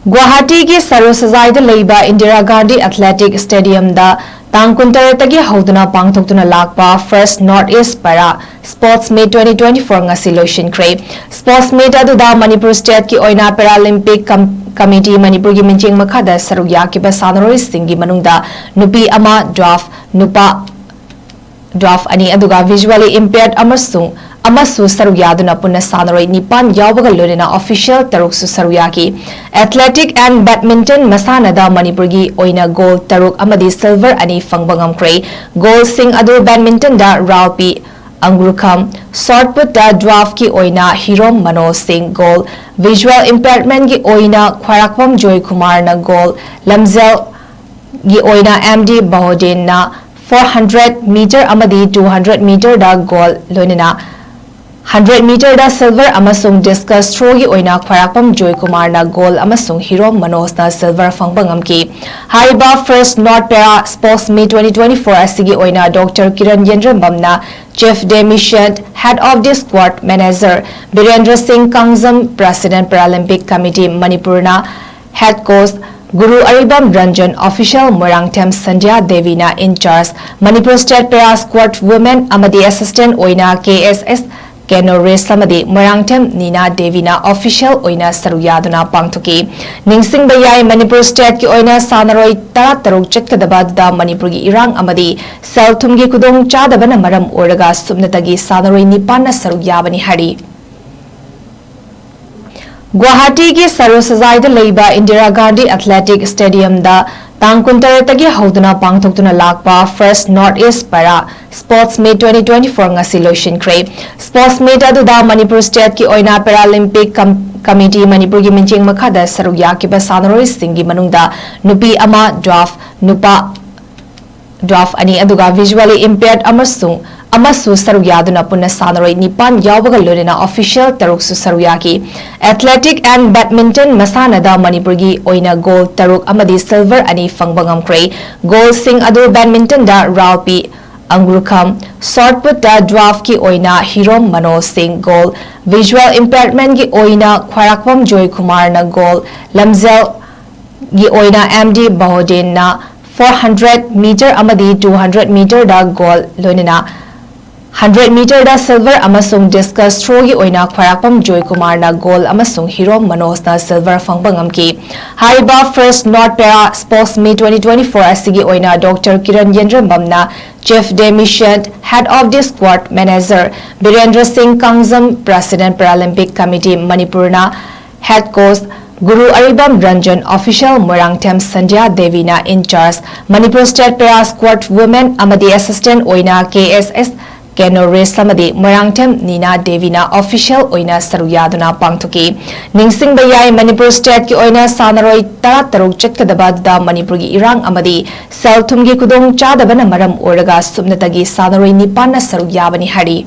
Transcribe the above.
गुवाहाटी की सरोसजाई Indira Gandhi athletic stadium तांग 19 होदुना पांगथोक्तुना लाकपा first north east para sports meet 2024 ngasi लोइसिनख्रे स्पोर्ट्स मीट अदुदा मणिपुर स्टेट की ओइना पैरालंपिक कमिटी मणिपुर की मिंचिंग मखादा सरुक याकिबा सानरोइ सिंगी मनुंगदा नुपी अमा ड्वाफ अनि अदुगा विजुअली इम्पेयर्ड अमसु सरुक यादुना पुन्ना सानरोइ निपान यावबगा लोरेना ऑफिशियल तरुकसु सरुक याकी एथलेटिक एंड बैडमिंटन मसानदा मणिपुर की ओइना गोल तरुक अमदी सिल्वर अनि फंगबा ngamkre गोल सिंग अदु बैडमिंटन दा 𝗟𝗘𝗜𝗥𝗧𝗏 शॉर्टपुट दा ड्वाफ की ओइना हिरोम मनोज सिंह गोल विजुअल इम्पेयरमेंट की ओइना ख्वाराकपम जॉय कुमार ना गोल लमजेल की ओइना 𝗟𝗑𝗜𝗕𝗤𝗥𝗧𝗏 ना 400 मीटर अमदी 200 मीटर दा गोल लोइना 100 मीटर दा सिल्वर अमसुंग डिस्कस थ्रो की ओइना ख्वाराकपम जॉय कुमार ना गोल अमसुंग हिरोम मनोज ना सिल्वर फंगबा ngamki हाइबा first north para sports meet 2024 असिगी ओइना डॉक्टर 𝗟𝗘𝗜𝗕𝗓𝗒 बमना chief de mission head of the squad manager 𝗣𝗔𝗡𝗓𝗒 president Paralympic committee Manipur ना head coach 𝗟𝗔𝗞𝗣𝗔 official 𝗟𝗏𝗡𝗒 Sandhya Devi ना in charge Manipur state para squad women अमदी असिस्टेंट ओइना KSS canoe race 𝗟𝗏𝗡𝗒 Nina Devi ना ऑफिशियल ओइना सरुक यादुना पांगथोकी निंगसिंगबा याई मणिपुर स्टेट की ओइना सानरोइ 13 चटकदबा मणिपुर की इरांग अमदी सेल थुमगी खुदोंग चादबना मरम ओरगा सुमनतगी सानरोइ निपान ना सरुक याबनी हरी गुवाहाटी की सरोसजाई इंदिरा गांधी एथलेटिक स्टेडियम तांग 19 होदुना पांगथोक्तुना लाकपा first north east para sports meet 2024 ngasi लोइसिनख्रे स्पोर्ट्स मीट अदुदा मणिपुर स्टेट की ओइना पैरालंपिक कमिटी मणिपुर की मिंचिंग मखादा सरुक याकिबा सानरोइ सिंगी मनुंगदा नुपी अमा ड्वाफ अनि अदुगा विजुअली इम्पेयर्ड अमसु सरुक यादुना पुन्ना सानरोइ निपान यावबगा लोरेना ऑफिशियल तरुकसु सरुक याकी एथलेटिक एंड बैडमिंटन मसानदा मणिपुर की ओइना गोल तरुक अमदी सिल्वर अनि फंगबा ngamkre गोल सिंग अदु बैडमिंटन दा 𝗟𝗘𝗜𝗥𝗧𝗏 शॉर्टपुट दा ड्वाफ की ओइना हिरोम मनोज सिंह गोल विजुअल इम्पेयरमेंट की ओइना ख्वाराकपम जॉय कुमार ना गोल लमजेल की ओइना 𝗟𝗑𝗜𝗕𝗤𝗥𝗧𝗏 ना 400 मीटर अमदी 200 मीटर दा गोल लोइना 100 मीटर दा सिल्वर अमसुंग डिस्कस थ्रो की ओइना ख्वाराकपम जॉय कुमार ना गोल अमसुंग हिरोम मनोज ना सिल्वर फंगबा ngamki हाइबा first north para sports meet 2024 असिगी ओइना डॉक्टर 𝗟𝗘𝗜𝗕𝗓𝗒 बमना chief de mission head of the squad manager 𝗣𝗔𝗡𝗓𝗒 president Paralympic committee Manipur ना head coach 𝗟𝗏𝗡𝗒 official 𝗟𝗏𝗡𝗒 Sandhya Devi ना in charge Manipur state para squad women अमदी असिस्टेंट ओइना KSS canoe race 𝗟𝗏𝗡𝗒 Nina Devi ना ऑफिशियल ओइना सरुक यादुना पांगथोकी निंगसिंगबा याई मणिपुर स्टेट की ओइना सानरोइ 13 चटकदबा मणिपुर की इरांग अमदी सेल थुमगी खुदोंग चादबना मरम ओरगा सुमनतगी सानरोइ निपान ना सरुक याबनी हरी।